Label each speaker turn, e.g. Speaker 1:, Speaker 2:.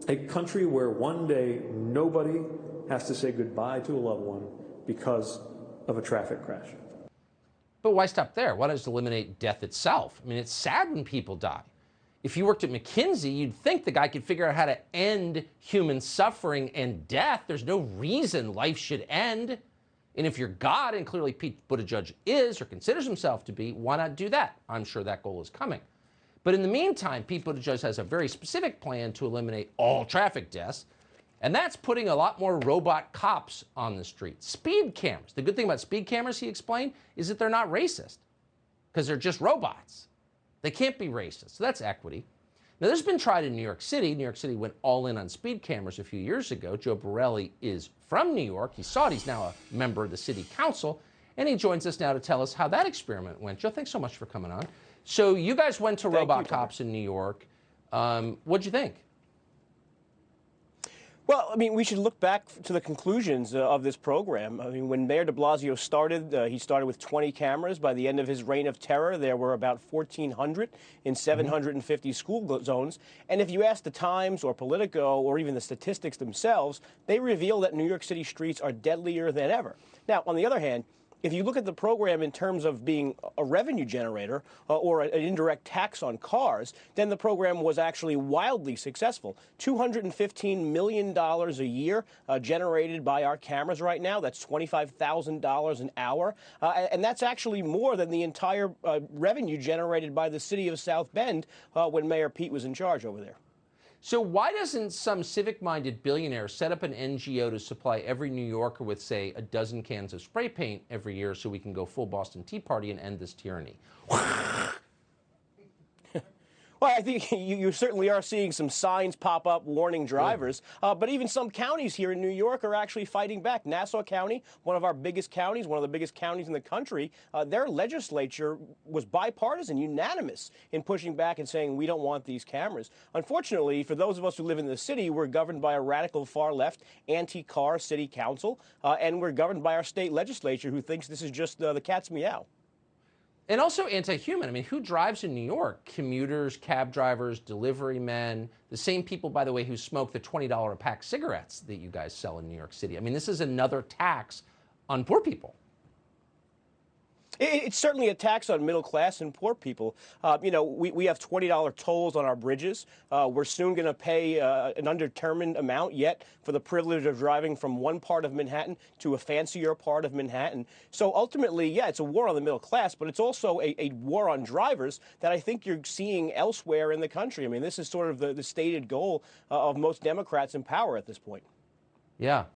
Speaker 1: A country where one day nobody has to say goodbye to a loved one because of a traffic crash.
Speaker 2: But why stop there? Why not just eliminate death itself? I mean, it's sad when people die. If you worked at McKinsey, you'd think the guy could figure out how to end human suffering and death. There's no reason life should end. And if you're God, and clearly Pete Buttigieg is or considers himself to be, why not do that? I'm sure that goal is coming. But in the meantime, Pete Buttigieg has a very specific plan to eliminate all traffic deaths, and that's putting a lot more robot cops on the street. Speed cameras. The good thing about speed cameras, he explained, is that they're not racist because they're just robots. They can't be racist. So that's equity. Now, this has been tried in New York City. New York City went all in on speed cameras a few years ago. Joe Borelli is from New York. He saw it. He's now a member of the city council, and he joins us now to tell us how that experiment went. Joe, thanks so much for coming on. So you guys went to robot cops in New York. What'd you think?
Speaker 3: Well, I mean, we should look back to the conclusions of this program. I mean, when Mayor de Blasio started, he started with 20 cameras. By the end of his reign of terror, there were about 1,400 in 750 school zones. And if you ask the Times or Politico or even the statistics themselves, they reveal that New York City streets are deadlier than ever. Now, on the other hand, if you look at the program in terms of being a revenue generator or an indirect tax on cars, then the program was actually wildly successful. $215 million a year generated by our cameras right now. That's $25,000 an hour. And that's actually more than the entire revenue generated by the city of South Bend when Mayor Pete was in charge over there.
Speaker 2: So why doesn't some civic-minded billionaire set up an NGO to supply every New Yorker with, say, a dozen cans of spray paint every year so we can go full Boston Tea Party and end this tyranny?
Speaker 3: Well, I think you certainly are seeing some signs pop up warning drivers, but even some counties here in New York are actually fighting back. Nassau County, one of our biggest counties, one of the biggest counties in the country, their legislature was bipartisan, unanimous in pushing back and saying we don't want these cameras. Unfortunately, for those of us who live in the city, we're governed by a radical far-left anti-car city council, and we're governed by our state legislature who thinks this is just the cat's meow.
Speaker 2: And also anti-human. I mean, who drives in New York? Commuters, cab drivers, delivery men, the same people, by the way, who smoke the $20 a pack cigarettes that you guys sell in New York City. I mean, this is another tax on poor people.
Speaker 3: It's certainly a tax on middle class and poor people. You know, we have $20 tolls on our bridges. We're soon going to pay an undetermined amount yet for the privilege of driving from one part of Manhattan to a fancier part of Manhattan. So ultimately, yeah, it's a war on the middle class, but it's also a war on drivers that I think you're seeing elsewhere in the country. I mean, this is sort of the stated goal of most Democrats in power at this point.
Speaker 2: Yeah.